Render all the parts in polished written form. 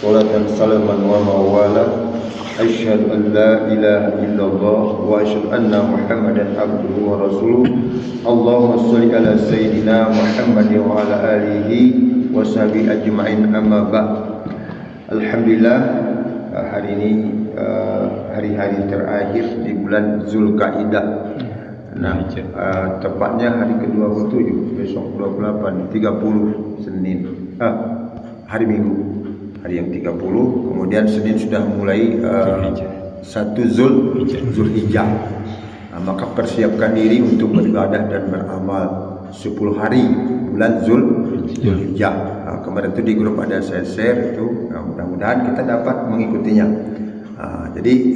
salatan salaman wa mawala. Asyhadu an la ilaha illallah wa asyhadu anna Muhammadan abduhu wa rasuluh. Allahumma shalli ala sayyidina Muhammadin wa ala alihi wa sahbihi ajma'in, amma ba'd. Alhamdulillah, hari ini hari-hari terakhir di bulan Zulkaidah. Nah, tepatnya hari ke-27, besok 28, 30 Senin. Hari Minggu, hari yang 30. Kemudian Senin sudah mulai 1 Zulhijjah. Maka persiapkan diri untuk beribadah dan beramal 10 hari bulan Zulhijjah. Kemarin itu di grup ada saya share itu. Mudah-mudahan kita dapat mengikutinya. Jadi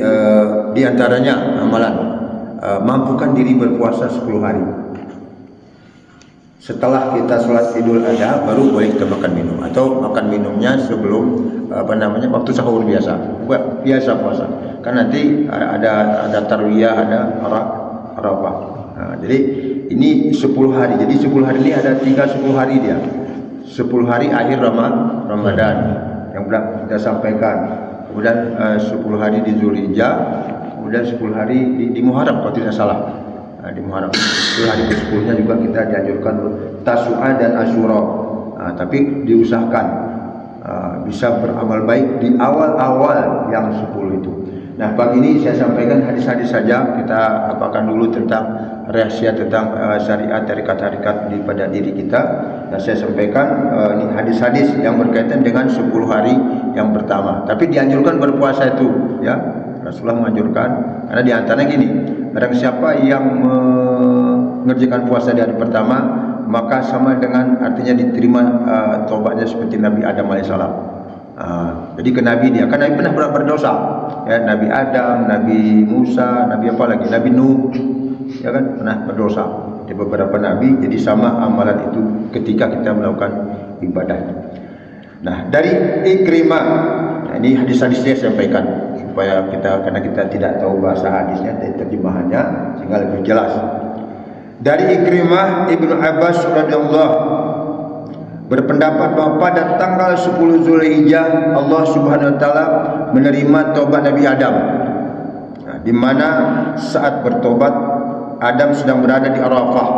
di antaranya amalan mampukan diri berpuasa 10 hari. Setelah kita sholat Idul Adha baru boleh kita makan minum, atau makan minumnya sebelum waktu sahur biasa puasa. Kan nanti ada tarwiyah, ada Arafah. Jadi ini 10 hari. Jadi 10 hari ini ada 10 hari dia. 10 hari akhir Ramadan yang kita sampaikan. Kemudian 10 hari di Zulhijjah, kemudian 10 hari di Muharram kalau tidak salah. Di Muharram. Itu hari ke-10-nya juga kita dianjurkan Tasu'a dan Asyura. Tapi diusahakan bisa beramal baik di awal-awal yang 10 itu. Nah, pagi ini saya sampaikan hadis-hadis saja. Kita apakan dulu tentang rahasia tentang syariat tarikat-tarikat pada diri kita. Nah, saya sampaikan ini hadis-hadis yang berkaitan dengan 10 hari yang pertama. Tapi dianjurkan berpuasa itu, ya. Rasulullah menganjurkan, karena diantaranya gini, barang siapa yang mengerjakan puasa di hari pertama, maka sama dengan artinya diterima taubatnya seperti Nabi Adam alaihissalam. Jadi ke Nabi dia, kan Nabi pernah berdosa, ya, Nabi Adam, Nabi Musa, Nabi apa lagi, Nabi Nuh, ya kan, pernah berdosa. Di beberapa Nabi, jadi sama amalan itu ketika kita melakukan ibadah. Nah, dari Ikrimah, ini hadis-hadis saya sampaikan supaya karena kita tidak tahu bahasa hadisnya dan terjemahannya sehingga lebih jelas. Dari Ikrimah Ibnu Abbas radhiyallahu berpendapat bahwa pada tanggal 10 Zulhijjah Allah Subhanahu wa taala menerima taubat Nabi Adam. Nah, di mana saat bertobat Adam sedang berada di Arafah.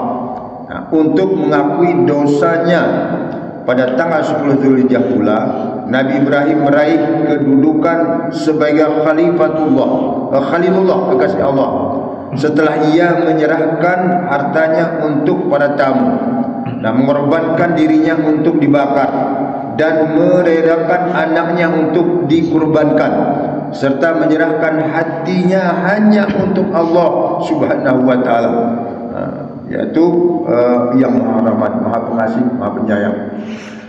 Nah, untuk mengakui dosanya pada tanggal 10 Zulhijjah pula Nabi Ibrahim meraih kedudukan sebagai Khalilullah, kekasih Allah, setelah ia menyerahkan hartanya untuk para tamu dan mengorbankan dirinya untuk dibakar dan merelakan anaknya untuk dikurbankan serta menyerahkan hatinya hanya untuk Allah Subhanahu wa taala, yaitu yang Maha Rahmat, Maha Pengasih, Maha Penyayang.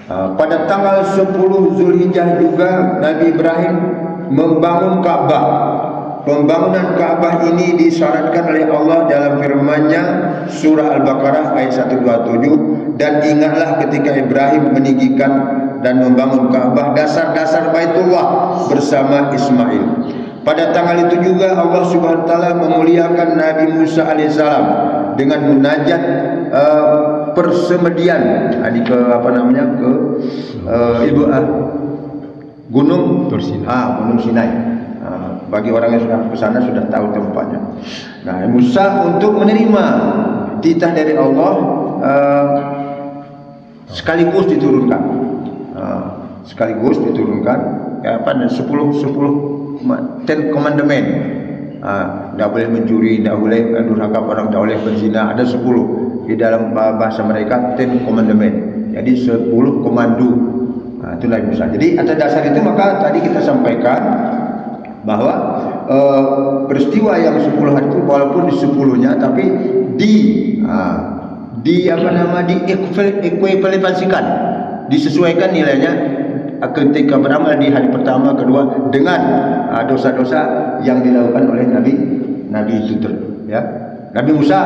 Pada tanggal 10 Zulhijjah juga Nabi Ibrahim membangun Ka'bah. Pembangunan Ka'bah ini disyaratkan oleh Allah dalam firman-Nya surah Al-Baqarah ayat 127, dan ingatlah ketika Ibrahim meninggikan dan membangun Ka'bah, dasar-dasar Baitullah bersama Ismail. Pada tanggal itu juga Allah Subhanahu wa taala memuliakan Nabi Musa alaihissalam dengan munajat persemedian Gunung Sinai. Bagi orang yang sudah ke sana sudah tahu tempatnya. Nah, Musa untuk menerima titah dari Allah sekaligus diturunkan. Ten Commandment. Tidak boleh mencuri, tidak boleh durhaka orang, tidak boleh berzina. Ada 10 di dalam bahasa mereka, Ten Commandment. Jadi 10 komando. Itulah Musa. Jadi atas dasar itu maka tadi kita sampaikan bahwa peristiwa yang 10 hari itu walaupun di 10-nya tapi diekuivalensikan, disesuaikan nilainya ketika beramal di hari pertama, kedua dengan dosa-dosa yang dilakukan oleh Nabi itu, ya. Nabi Musa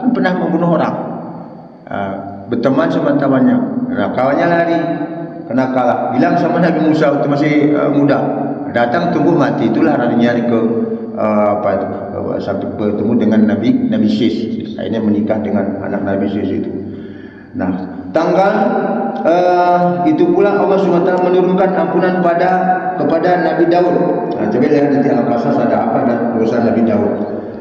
kan pernah membunuh orang, berteman sama kawannya. Nah, kawannya lari, kena kalah. Bilang sama Nabi Musa waktu masih muda, datang tunggu mati. Itulah nyari ke sampai bertemu dengan Nabi Sis. Akhirnya menikah dengan anak Nabi Sis itu. Nah, tanggal itu pula Allah SWT menurunkan ampunan kepada Nabi Daud. Nah, coba lihat nanti Al-Qasas ada apa dan urusan Nabi Daud.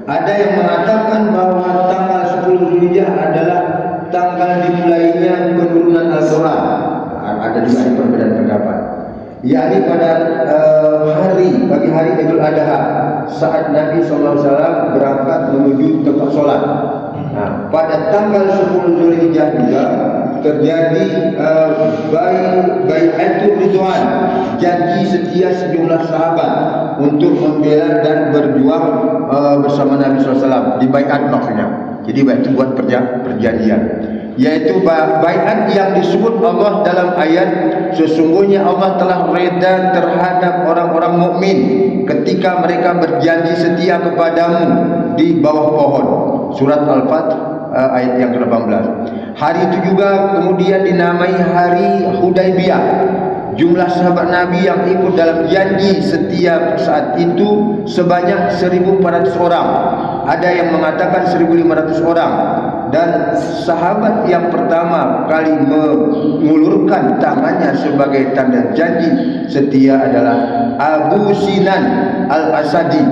Ada yang mengatakan bahwa tanggal 10 Zulhijjah adalah tanggal dimulainya penurunan Al-Quran. Ada juga perbedaan pendapat. Yakni pada pagi hari Idul Adha saat Nabi SAW berangkat menuju tempat sholat. Nah, pada tanggal 10 Zulhijjah juga terjadi bai'atul ridwan, janji setia sejumlah sahabat untuk membela dan berjuang bersama Nabi SAW. Di bai'at maksudnya. Jadi bai'at itu buat perjanjian. Yaitu bai'at yang disebut Allah dalam ayat, sesungguhnya Allah telah reda terhadap orang-orang mukmin ketika mereka berjanji setia kepadamu di bawah pohon. Surat Al-Fath ayat yang ke-18. Hari itu juga kemudian dinamai hari Hudaybiyah. Jumlah sahabat Nabi yang ikut dalam janji setiap saat itu sebanyak 1.400 orang. Ada yang mengatakan 1.500 orang. Dan sahabat yang pertama kali mengulurkan tangannya sebagai tanda janji setia adalah Abu Sinan Al-Asadi.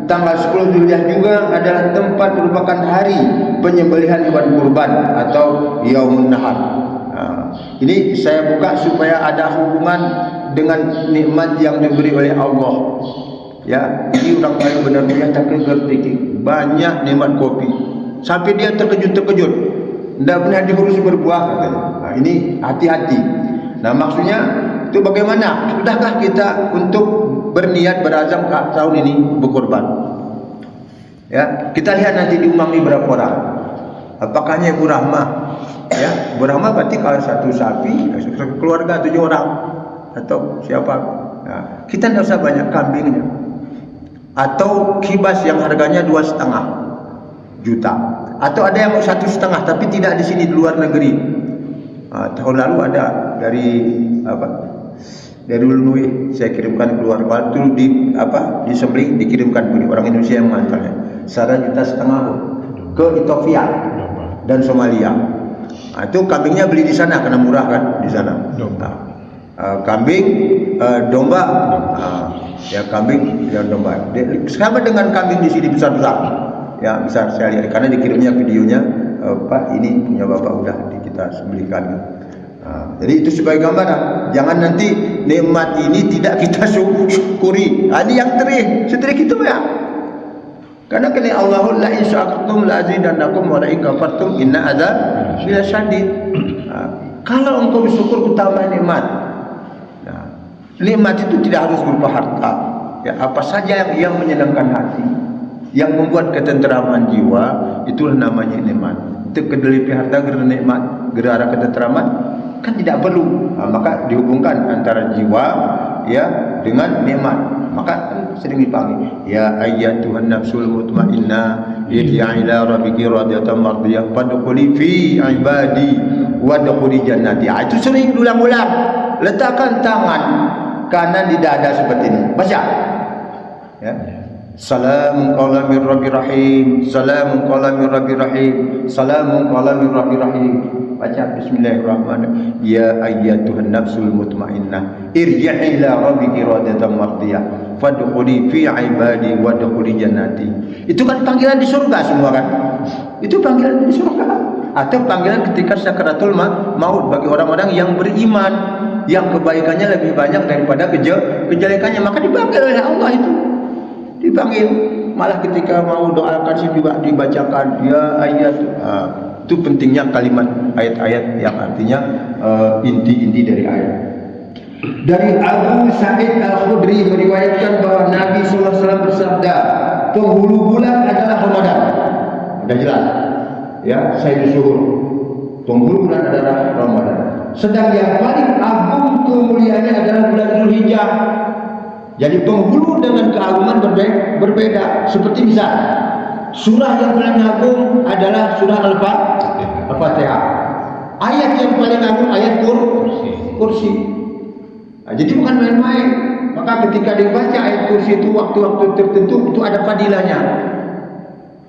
Tanggal 10 Zulhijjah juga adalah tempat merupakan hari penyembelihan hewan kurban atau Yaumun Nahar. Ini saya buka supaya ada hubungan dengan nikmat yang diberi oleh Allah. Ya, ini orang paling benar dia tak ngerti. Banyak nikmat kopi. Sampai dia terkejut-terkejut. Tidak pernah diurus berbuah. Nah, ini hati-hati. Nah, maksudnya itu bagaimana? Sudahkah kita untuk berniat berazam tahun ini berkorban? Ya, kita lihat nanti diumangi berapa orang. Apakahnya Ibu Rahmah? Ya, Ibu Rahmah berarti kalau satu sapi, keluarga 7 orang atau siapa? Nah, kita tidak usah banyak kambingnya. Atau kibas yang harganya 2,5 juta. Atau ada yang 1,5 tapi tidak di sini, di luar negeri. Tahun lalu ada dari Illinois saya kirimkan keluar waktu disembelih dikirimkan oleh orang Indonesia yang mengantarnya 1,5 juta ke Ethiopia dan Somalia. Itu kambingnya beli di sana karena murah kan di sana. Kambing, domba, ya kambing dan domba. Sama dengan kambing di sini besar-besar. Ya besar saya lihat karena dikirimnya videonya, Pak ini punya bapak udah kita sembelihkan. Jadi itu sebagai gambaran. Jangan nanti nikmat ini tidak kita syukuri. Ini yang setelah itu ya. Karena kena Allahul la in syakartum la azidannakum wa la in kafartum inna adzab la syadid. Kalau engkau bersyukur utama nikmat. Nikmat itu tidak harus berupa harta. Ya, apa saja yang menyenangkan hati, yang membuat ketenteraman jiwa, itulah namanya nikmat. Itu kedelipi harta gara nikmat, gara arah ketenteraman kan tidak perlu. Maka dihubungkan antara jiwa ya dengan nikmat. Maka sering dipanggil ya ayyatuhan nafsul mutmainnah irji'i ila rabbiki radiyatan mardiyah fadkhuli fi ibadi wadkhuli jannati. Itu sering diulang-ulang. Letakkan tangan kanan di dada seperti ini. Baca. Ya. Salamun qala mir rabbir rahim, salamun qala mir rabbir rahim, salamun qala mir rabbir rahim. Baca bismillahirrahmanirrahim. Ya ayyatuhan nafsul mutmainnah irji'i ila rabbiki radiyatan mardiyah fadkhuli fi ibadi wadkhuli jannati. Itu kan panggilan di surga semua kan? Itu panggilan di surga. Atau panggilan ketika sakaratul maut bagi orang-orang yang beriman, yang kebaikannya lebih banyak daripada kejelekannya, maka dipanggil oleh Allah itu. Dipanggil. Malah ketika mau doakan sih juga dibacakan ya ayat. Itu pentingnya kalimat ayat-ayat yang artinya inti-inti dari ayat. Dari Abu Sa'id Al-Khudri meriwayatkan bahwa Nabi SAW bersabda, penghulu bulan adalah Ramadan. Sudah jelas. Ya, saya disuruh. Penghulu bulan adalah Ramadan. Sedang yang paling agung kemuliaannya adalah bulan Zulhijjah. Jadi penghulu dengan keagungan berbeda. Seperti misal, surah yang paling agung adalah surah Al-Fatihah. Ayat yang paling agung ayat kursi. Nah, jadi bukan main-main. Maka ketika dibaca ayat kursi itu waktu-waktu tertentu itu ada fadilahnya.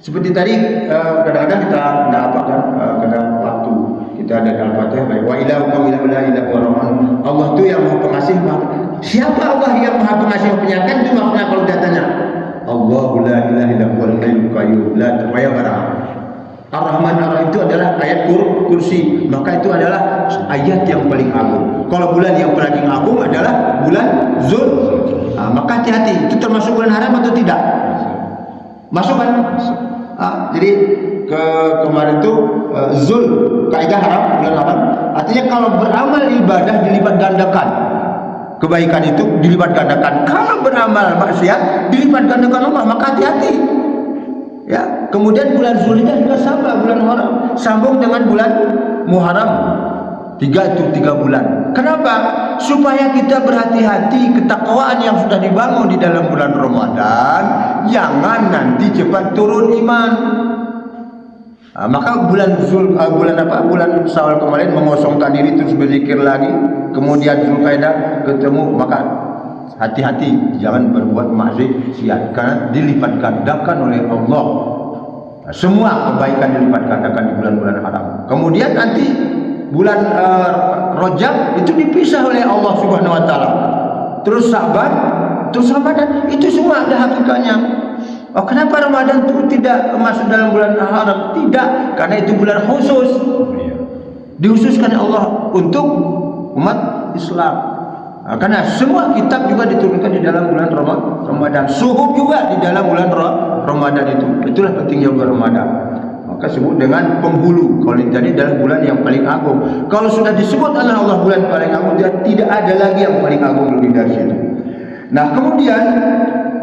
Seperti tadi kadang-kadang kita tidak apa kan karena waktu kita kita dari Al-Fatihah baik wa ilahukum ilahu la ilaha rahman. Allah itu yang Maha Pengasih. Siapa Allah yang Maha Pengasih penyayang? Itu makna kalau dia tanya. Allahu la ilaha illa huwal hayyul qayyum la taghayyara. Ar-Rahman Ar-Rahim itu adalah ayat kursi, maka itu adalah ayat yang paling agung. Kalau bulan yang paling agung adalah bulan Zul. Maka hati-hati, itu termasuk bulan haram atau tidak? Masuk kan? Jadi kemarin itu Zul, kaidah haram, bulan haram. Artinya kalau beramal ibadah dilipat gandakan. Kebaikan itu dilipat gandakan. Kalau beramal maksiat dilipat gandakan Allah, maka hati-hati. Ya, kemudian bulan Zulhijjah juga sama, bulan Muharram. Sambung dengan bulan Muharram. 3 bulan. Kenapa? Supaya kita berhati-hati ketakwaan yang sudah dibangun di dalam bulan Ramadan, jangan nanti cepat turun iman. Maka bulan Syawal kemarin mengosongkan diri terus berzikir lagi, kemudian Zulqa'dah ketemu, maka hati-hati jangan berbuat maksiat karena dilipat gandakan oleh Allah. Semua kebaikan dilipat gandakan di bulan-bulan haram. Kemudian nanti bulan Rajab itu dipisah oleh Allah Subhanahu wa taala. Terus Sa'ban, terus Ramadan, itu semua ada hakikatnya. Kenapa Ramadan itu tidak masuk dalam bulan haram? Tidak, karena itu bulan khusus. Dihususkan Allah untuk umat Islam. Karena semua kitab juga diturunkan di dalam bulan Ramadan. Suhuf juga di dalam bulan Ramadan itu. Itulah pentingnya bulan Ramadan. Maka sebut dengan penghulu. Kalau jadi dalam bulan yang paling agung. Kalau sudah disebut oleh Allah bulan paling agung, tidak ada lagi yang paling agung lebih dari situ. Nah, kemudian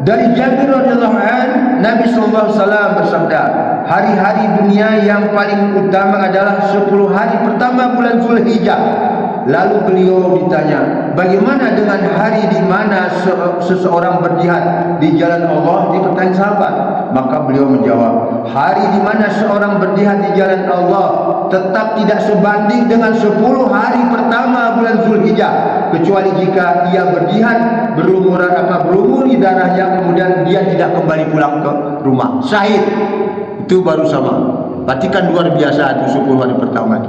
dari Jabir radhiyallahu anhu, Nabi sallallahu alaihi wasallam bersabda, hari-hari dunia yang paling utama adalah 10 hari pertama bulan Zulhijjah. Lalu beliau ditanya, bagaimana dengan hari di mana seseorang berjihad di jalan Allah? Dia bertanya sahabat. Maka beliau menjawab, hari di mana seorang berjihad di jalan Allah tetap tidak sebanding dengan 10 hari pertama bulan Zulhijjah, kecuali jika ia berjihad berumuri darahnya, kemudian dia tidak kembali pulang ke rumah, syahid. Itu baru sama. Berarti kan luar biasa itu 10 hari pertama itu.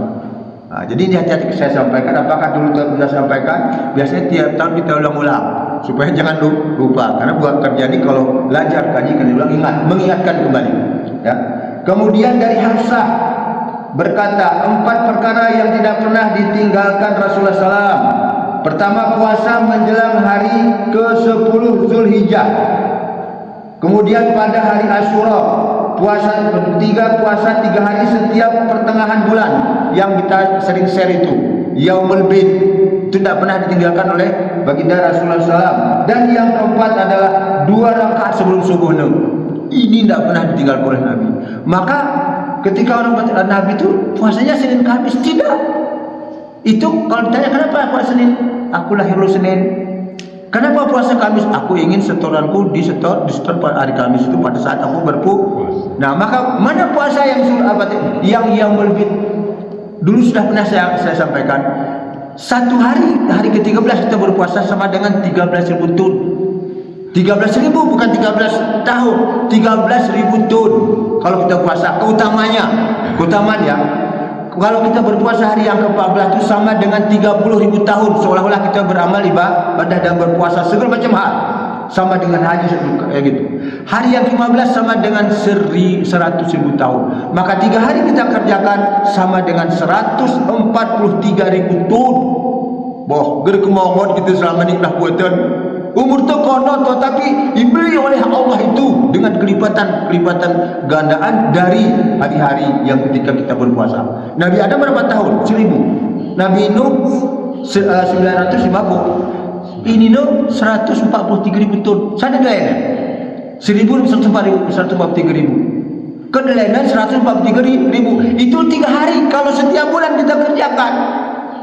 Jadi ini hati-hati saya sampaikan. Apakah dulu saya sampaikan? Biasanya tiap tahun kita ulang-ulang supaya jangan lupa. Karena buat kerja ini kalau belajar kaji kan diulang, mengingatkan kembali. Ya. Kemudian dari Hafsah berkata, 4 perkara yang tidak pernah ditinggalkan Rasulullah SAW. Pertama, puasa menjelang hari ke-10 Zulhijjah. Kemudian pada hari Asyura, puasa 3 hari setiap pertengahan bulan yang kita sering share itu, Yaumul Bid, itu tidak pernah ditinggalkan oleh baginda Rasulullah SAW. Dan yang keempat adalah 2 rakaat sebelum subuh. Ini tidak pernah ditinggalkan oleh Nabi. Maka ketika orang Nabi itu puasanya Senin Kamis, tidak. Itu kalau ditanya kenapa puasa Senin, aku lahirul Senin. Kenapa puasa Kamis? Aku ingin setoranku disetor pada hari Kamis itu pada saat aku berpuasa. Nah, maka mana puasa yang Yaumul-Bid? Dulu sudah pernah saya sampaikan. Satu hari ke-13 kita berpuasa sama dengan 13.000 tahun. 13.000 bukan 13 tahun, 13.000 tahun. Kalau kita puasa, keutamaan ya. Kalau kita berpuasa hari yang ke-14 itu sama dengan 30.000 tahun, seolah-olah kita beramal ibadah dan berpuasa segala macam hal, sama dengan haji kayak gitu. Hari yang ke-15 sama dengan 100.000 tahun. Maka 3 hari kita kerjakan sama dengan 143.000 tahun. Boh, gerkemawon kita selama ini dah buatan. Umur tu kono tapi diberi oleh Allah itu dengan kelipatan gandaan dari hari-hari yang ketika kita berpuasa. Nabi Adam berapa tahun? 1000. Nabi Nuh 950. Ini Nuh 143.000 tahun. Sana lainnya 143.000. Kedelainnya 143.000. Itu 3 hari kalau setiap bulan kita kerjakan.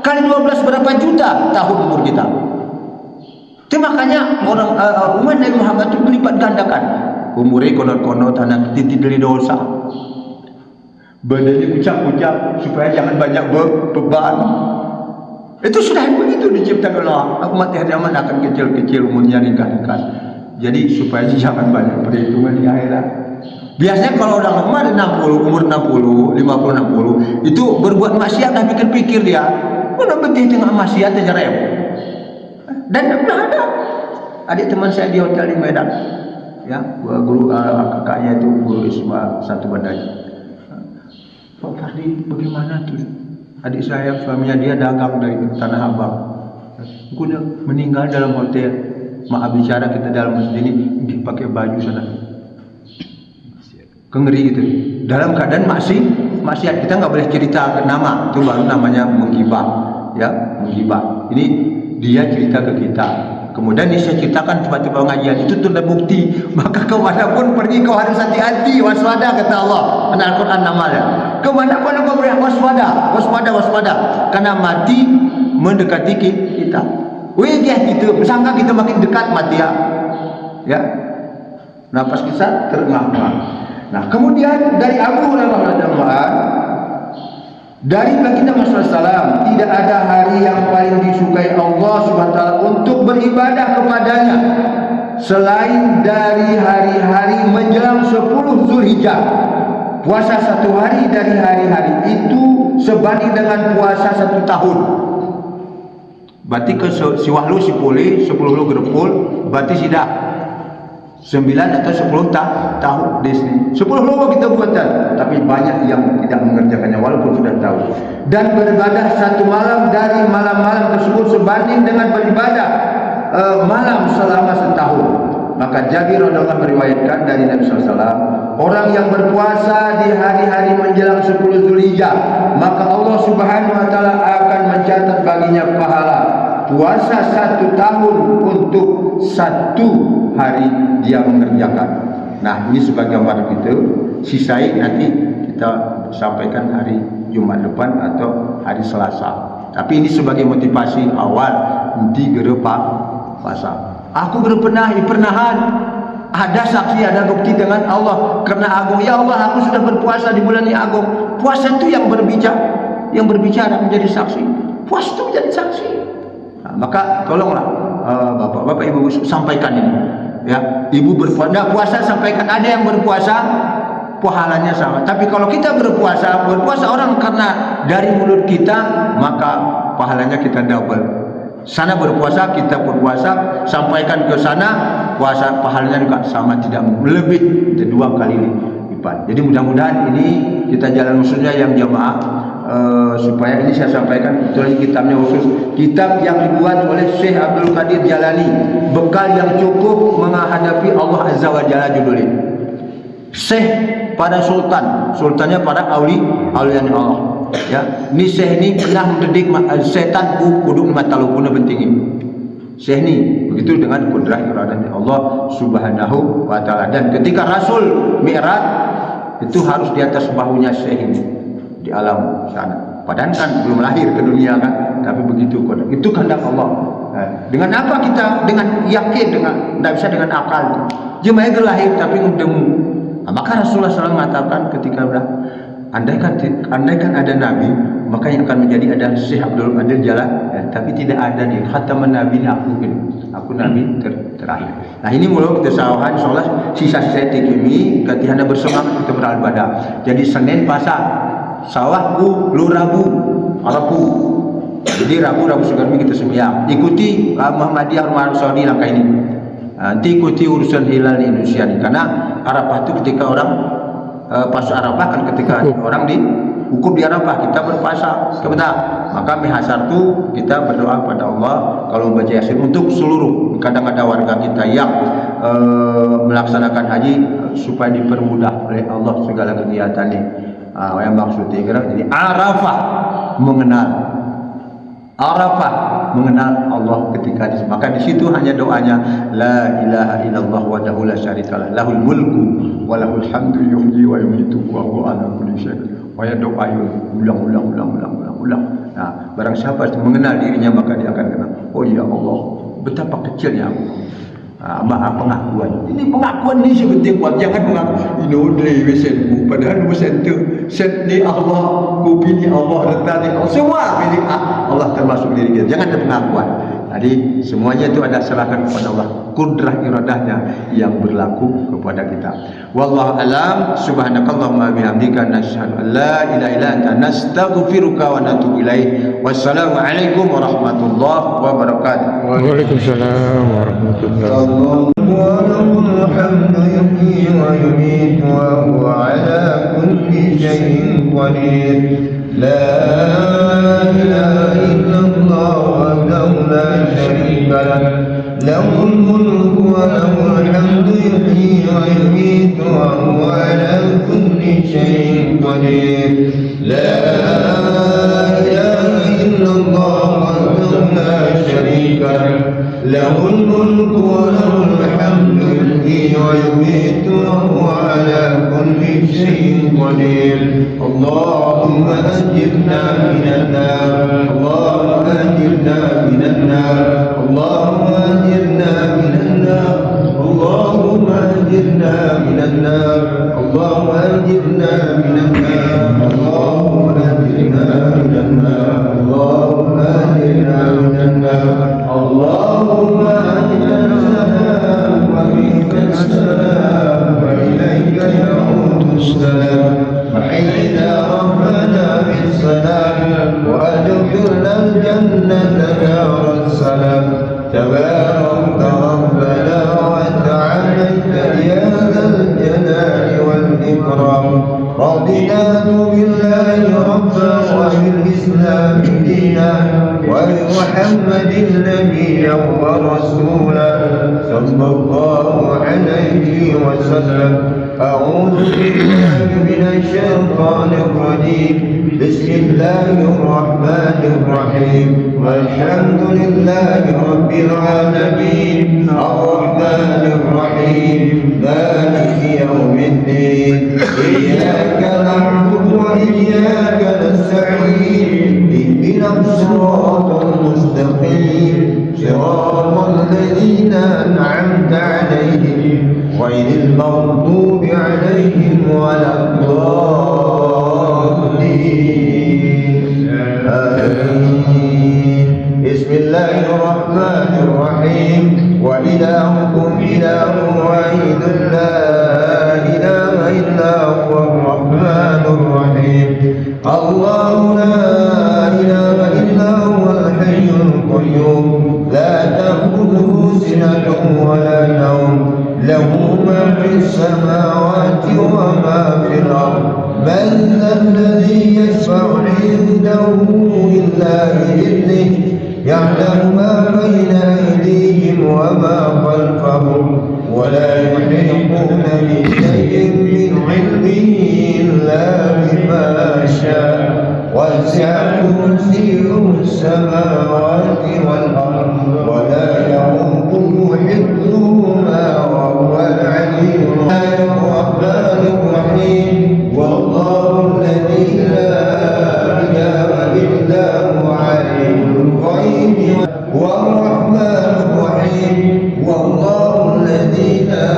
Kali 12 berapa juta tahun umur kita. Itu makanya orang umat Nabi Muhammad itu melipat gandakan umurnya konon-konon tanah titik dari dosa, badannya ucap-ucap supaya jangan banyak beban. Itu sudah begitu diciptakan Allah. Umat yang zaman akan kecil-kecil umurnya ringkas. Jadi supaya jangan banyak perhitungan di akhirat. Biasanya kalau orang lemah di 60, umur 60, 50, 60 itu berbuat maksiat dah pikir-pikir dia. Mana betih tengah maksiat aja rem. Dan pernah ada adik teman saya di hotel di Medan. Ya, guru kakaknya itu guru Isma satu badai. Pak Fardi, bagaimana tuh? Adik saya suaminya dia dagang dari Tanah Abang. Udah meninggal dalam hotel. Maaf bicara kita dalam masjid ini dipakai baju sana. Ngeri gitu. Dalam keadaan maksiat kita nggak boleh cerita ke nama, itu baru namanya menggibah, ya menggibah. Ini dia cerita ke kita. Kemudian ini saya ceritakan tiba-tiba pengajian itu tunda bukti. Maka kemanapun pergi kau harus hati-hati, waspada kata Allah. Karena Al-Quran namanya. Kemanapun kau boleh waspada. Karena mati mendekati kita. Wih gitu, sangka kita makin dekat mati ya. Napas kita terengah-engah. Nah, kemudian dari Abu Hurairah dari baginda Muhammad SAW, tidak ada hari yang paling disukai Allah Subhanahu wa taala untuk beribadah kepadanya selain dari hari-hari menjelang 10 Zulhijjah. Puasa satu hari dari hari-hari itu sebanding dengan puasa 1 tahun. Berarti ke siwahlu sipuli 10 gerepul berarti sidah 9 atau 10 tahun di sini. 10 lama kita buatkan, tapi banyak yang tidak mengerjakannya walaupun sudah tahu. Dan beribadah satu malam dari malam-malam tersebut sebanding dengan beribadah malam selama setahun. Maka Jabir radhiyallahu meriwayatkan dari Nabi SAW, orang yang berpuasa di hari-hari menjelang 10 Zulhijjah, maka Allah Subhanahu wa taala akan mencatat baginya pahala puasa 1 tahun untuk 1 hari dia mengerjakan. Nah, ini sebagai gambaran itu. Sisai nanti kita sampaikan hari Jumat depan atau hari Selasa. Tapi ini sebagai motivasi awal nanti gerepak puasa. Aku pernahan ada saksi, ada bukti dengan Allah karena agung. Ya Allah, aku sudah berpuasa di bulan ini agung. Puasa itu yang berbicara menjadi saksi. Puasa itu menjadi saksi. Nah, maka tolonglah bapak-bapak, ibu sampaikan ini. Ya, ibu puasa sampaikan ada yang berpuasa pahalanya sama. Tapi kalau kita berpuasa orang karena dari mulut kita, maka pahalanya kita double. Sana berpuasa, kita berpuasa, sampaikan ke sana, puasa pahalanya juga sama, tidak lebih 2 kali lipat. Jadi mudah-mudahan ini kita jalan khususnya yang jamaah supaya ini saya sampaikan betul kitabnya khusus, kitab yang dibuat oleh Syekh Abdul Qadir Jalani, bekal yang cukup menghadapi Allah Azza wa Jalla judulnya. Syekh pada sultannya para aulianya Allah. Ya, ini Syekh ini pernah mendidik setan kudu matalupuna pentingin. Syekh ini begitu dengan kudrah iradah Allah Subhanahu wa taala. Dan ketika Rasul Mi'raj itu harus di atas bahunya Syekh ini di alam sana. Padahal kan belum lahir ke dunia kan, tapi begitu kok. Itu kehendak Allah. Dengan apa kita? Dengan yakin, tidak bisa dengan akal. Jemaah itu lahir tapi ngedemu. Nah, maka Rasulullah SAW mengatakan ketika andaikan ada nabi, maka yang akan menjadi ada Syekh Abdul Qadir Jalan, tapi tidak ada di khataman nabi ini aku nabi terakhir. Nah, ini mulu kita sawahan insyaallah sisa-sisa tikimi katihana bersemangat kita beribadah. Jadi Senin pasar sawahku lu Rabu Arabu. Jadi Rabu sekarang kita sembahyang. Ikuti Muhammadiyah Rumah Saudi langkah ini. Nanti ikuti urusan hilal di Indonesia ini. Karena Arafah itu ketika orang pas Arafah kan ketika orang dihukum di Arafah kita berpuasa kebenar. Maka mihasar itu kita berdoa pada Allah kalau membaca Yasin untuk seluruh kadang ada warga kita yang melaksanakan haji supaya dipermudah oleh Allah segala kegiatannya. Yang maksudnya jadi Arafah mengenal Allah ketika maka di situ hanya doanya la ilaha illallah wahdahu la syarikalah lahul mulku wa lahul hamdu yuhyi wa yumiitu wa huwa ala kulli syai'in wa doa ulang. Nah, barang siapa mengenal dirinya maka dia akan kenal, oh ya Allah, betapa kecilnya aku. Pengakuan. Ini pengakuan ini sepenting buat jangan mengaku inodre wesenku padahal wesente set ni Allah ku pilih Allah retani semua pilih Allah termasuk diri kita. Jangan ada pengakuan. Nah, Jadi semuanya itu ada serahkan kepada Allah, kudrah iradahnya yang berlaku kepada kita. Wallahu alam, subhanakallahumma bihamdika nasyhadu an la ilaha illa anta nastaghfiruka wa natubu ilaik. Wassalamu alaikum warahmatullahi wabarakatuh. Waalaikumsalam warahmatullahi wabarakatuh. الحمد يحيي ويميت وهو على كل شيء قدير لا إله إلا الله وحده لا شريك له له الملك وله الحمد يحيي ويميت وهو على كل شيء قدير لا إله إلا الله وحده لا شريك له له الملك وله الحمد يحيي ويميت وهو على كل شيء قدير اللهم أجرنا من النار اللهم أجرنا من النار اللهم أجرنا من النار اللهم أجرنا من النار اللهم أجرنا من النار اللهم أجرنا من النار اللهم أجرنا من النار اللهم أجرنا السلام ومنك السلام وإليك يعود السلام وحينا ربنا بالسلام وأدخلنا الجنة دار السلام تبارك ربنا وتعاليت يا ذا الجلال والإكرام رضينا بالله ربا وبالإسلام دينا وبمحمد نبيا ورسولا صلى الله عليه وسلم أعوذ بالله من الشيطان الرجيم بسم الله الرحمن الرحيم والحمد لله رب العالمين الرحمن الرحيم مالك يوم الدين إياك نعبد وإياك نستعين اهدنا الصراط المستقيم صراط الذين أنعمت عليهم غير المغضوب عليهم ولا الضالين آمين بسم الله الرحمن الرحيم وإلهكم إله واحد لا إله إلا هو الرحمن الرحيم الله لا إله إلا هو الحي القيوم لا تأخذه سنة ولا نوم له ما في السماوات وما في الأرض من ذا الذي يشفع عنده إلا بإذنه يعلم ما بين أيديهم وما خلفهم ولا يحيطون بشيء من علمه إلا بما شاء وسع كرسيه السماوات والأرض ولا يؤوده حفظهما وهو العلي الرحمن الرحيم والله الذي لا إله إلا هو عالم الغيب والرحمن الرحيم والله الذي لا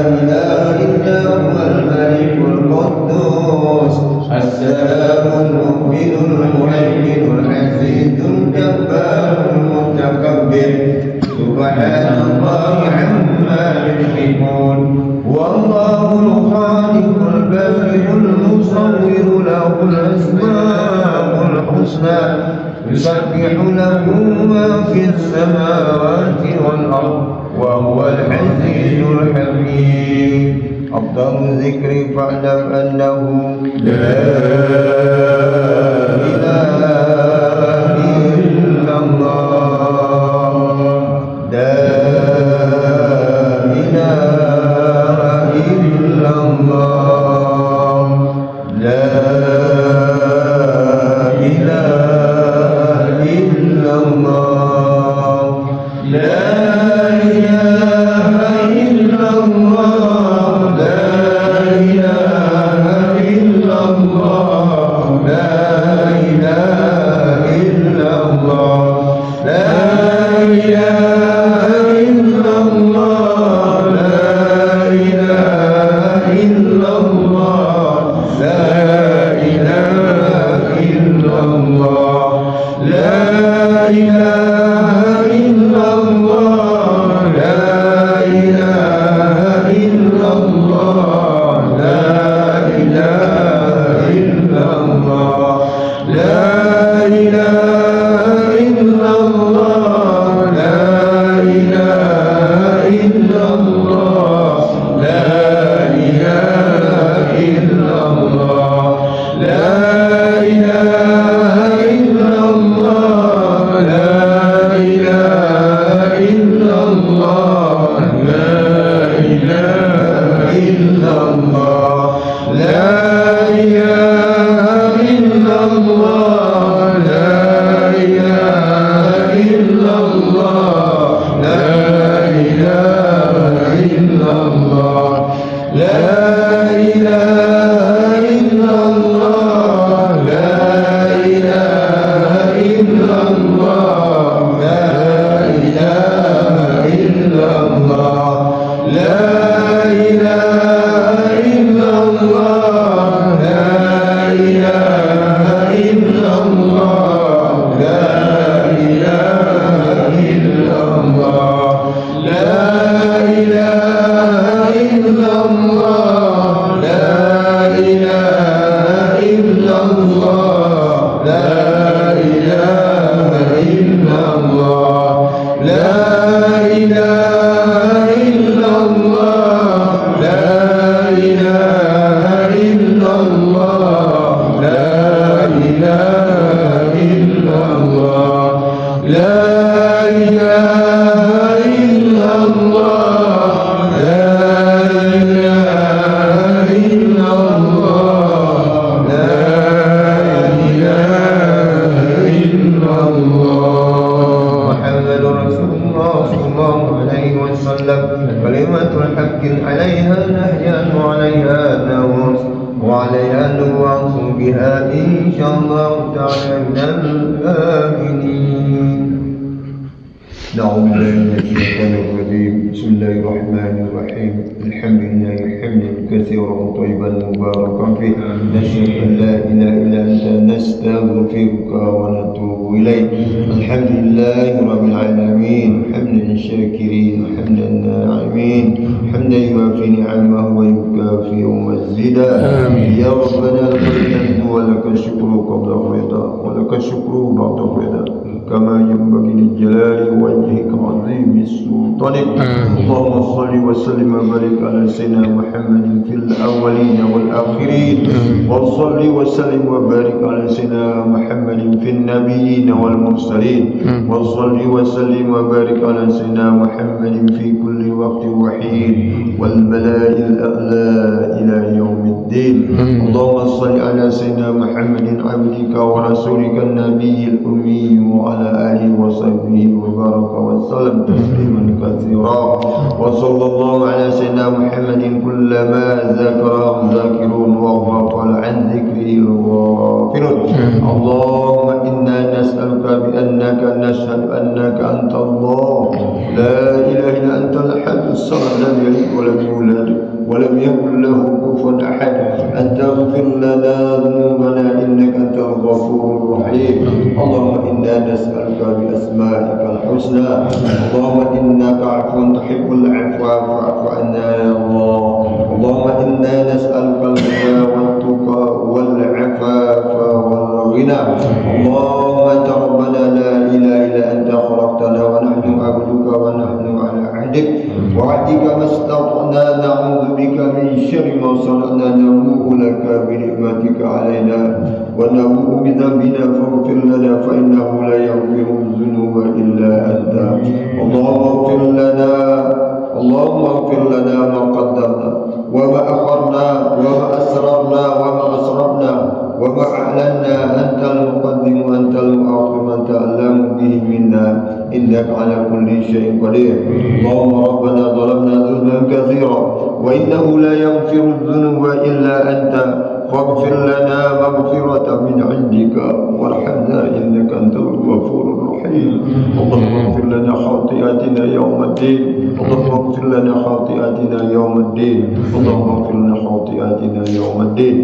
إله إلا هو الملك القدوس السلام المؤمن المهيمن العزيز الجبار المتكبر سبحان الله عما يشركون والله الخالق البارئ المصور له الأسماء الحسنى يسبح له ما في السماوات والأرض وهو العزيز الحكيم أفضل الذكر فاعلم أنه لا إله إلا الله لا إله إلا الله لا إله إلا الله لا إله إلا الله لا إله إلا الله لا إله إلا الله لا إله إلا الله لا إله إلا الله لا إله إلا الله لا إله إلا الله لا إله إلا الله لا إله إلا الله لا إله إلا الله لا إله إلا الله لا إله إلا الله لا إله إلا الله لا إله إلا الله لا إله إلا الله لا إله إلا الله لا إله إلا الله لا إله إلا الله لا إله إلا الله لا إله إلا الله لا إله إلا الله لا إله إلا الله لا إله إلا الله لا إله إلا الله لا إله إلا الله محمد رسول الله صلى الله عليه وسلم كلمة الحق عليها نحيا وعليها نموت وعليها نبعث بها إن شاء الله تعالى من الآمنين. نعوذ بالله من الشيطان الرجيم. بسم الله الرحمن الرحيم. الحمد لله حمدا كثيرا طيبا مباركا فيه. نشهد أن لا إله إلا أنت نستغفرك ونتوب إليك. الحمد لله رب العالمين حمدا شاكرين حمدا ناعمين حمدا يوافي نعمه ويكافئ مزيدا. يا ربنا لك الحمد ولك الشكر قبل الرضا ولك الشكر بعد الرضا كما ينبغي لجلال وجهك عظيم السلطان. اللهم صل وسلم وبارك على سيدنا محمد في الأولين والآخرين وصل وسلم وبارك على سيدنا محمد في النبيين والمرسلين وصل وسلم وبارك على سيدنا محمد في كل وقت وحين والملائكة الأعلى إلى يوم الدين. اللهم صل على سيدنا محمد عبدك ورسولك النبي الأمي وعلى آله وصحبه وبارك وسلم تسليما كثيرا. وصلى الله على سيدنا محمد كلما ذكر ذاكرون وغفل عن ذكره الغافلون. اللهم إنا نسألك بأنك نشهد أنك أنت الله لا إله إلا أنت الأحد الصمد لم يلد ولم يولد ولم يكن له كفوا أحد أن تغفر لنا ذنوبنا إنك أنت الغفور الرحيم. اللهم إنا نسألك بأسمائك الحسنى. اللهم إنك عفو تحب العفو فاعف عنا يا الله. اللهم إنا نسألك الهدى والتقى والعفاف والغنى. اللهم أنت ربنا لا إله إلا أنت خلقتنا ونحن عبدك ونحن على عهدك وعهدك ما استطعنا نعوذ بك من شر ما صنعنا نبوء لك بنعمتك علينا ونبوء بذنبنا فاغفر لنا فإنه لا يغفر الذنوب إلا أنت. اللهم اغفر لنا اللهم اغفر لنا ما قدمنا وما أخرنا وما أسررنا وما أسرفنا وما أعلنا. أنت المقدم وأنت المؤخر من تعلم به منا إنك على كل شيء قدير. اللهم ربنا ظلمنا ظلما كثيرا وإنه لا يغفر الذنوب إلا أنت فاغفر لنا مغفرة من عندك وارحمنا إنك أنت الغفور الرحيم. اللهم اغفر لنا خطيئاتنا يوم الدين. اللهم اغفر لنا خطيئاتنا يوم الدين. اللهم اغفر لنا خطيئاتنا يوم الدين.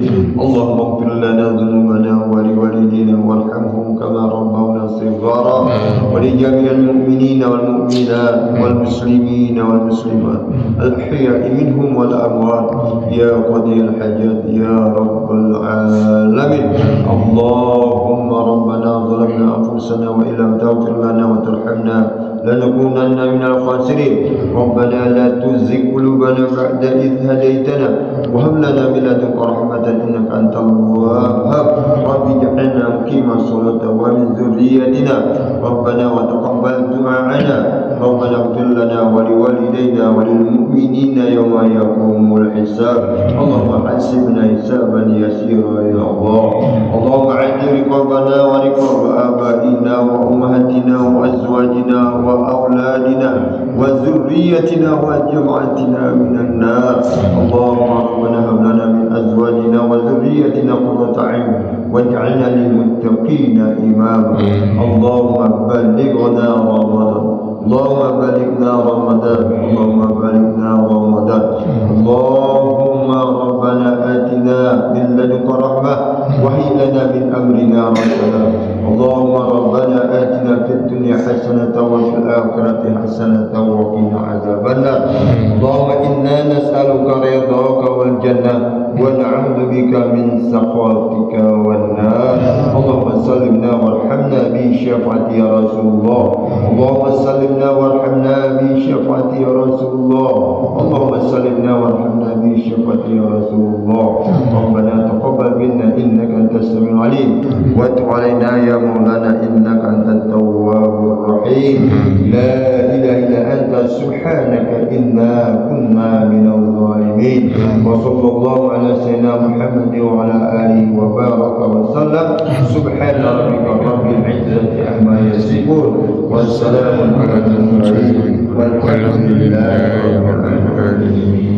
اللهم اغفر لنا ذنوبنا ولوالدينا وارحمهم كما ربونا صغارا ولجميع المؤمنين والمؤمنات والمسلمين والمسلمات الأحياء منهم والأموات يا قضي الحاجات يا رب العالمين. اللهم ربنا ظلمنا أنفسنا وإن لم تغفر لنا وترحمنا لنكونن من الخاسرين. ربنا لا تزغ قلوبنا بعد إذ هديتنا وهب لنا من لدنك رحمة إنك أنت الوهاب. رب اجعلنا مقيم الصلاة ومن ذريتنا ربنا وتقبل دعاءنا. ربنا اغفر لنا ولوالدينا وللمؤمنين يوم يقوم الحساب. اللهم حسبنا حسابا يسيرا يا الله. اللهم اعد رقابنا ورقاب آبائنا وأمهاتنا وأزواجنا وأولادنا وذريتنا وجماعتنا من النار. اللهم ربنا هب لنا من أزواجنا وذريتنا قرة أعين واجعلنا للمتقين إماما. اللهم بلغنا رمضان. اللهم بلغنا رمضان. اللهم بلغنا رمضان. اللهم ربنا آتنا من لدنك رحمة وهب لنا من أمرنا رشدا. اللهم ربنا آتنا في الدنيا حسنة وفي الآخرة حسنة وقنا عذاب النار. اللهم إنا نسألك رضاك والجنة ونعوذ بك من سخطك والنار. اللهم سلمنا وارحمنا بشفاعة يا رسول الله. اللهم سلمنا وارحمنا بشفاعة يا رسول الله. اللهم سلمنا وارحمنا بشفاعة يا رسول الله. ربنا تقبل منا إنك أنت السميع العليم وتب علينا يا مولانا إنك أنت التواب الرحيم. لا إله إلا أنت سبحانك إنا كنا من الظالمين. وصلى الله على سيدنا محمد وعلى آله وبارك وسلم. سبحان ربك رب العزة عما يصفون والسلام على المرسلين والحمد لله رب العالمين.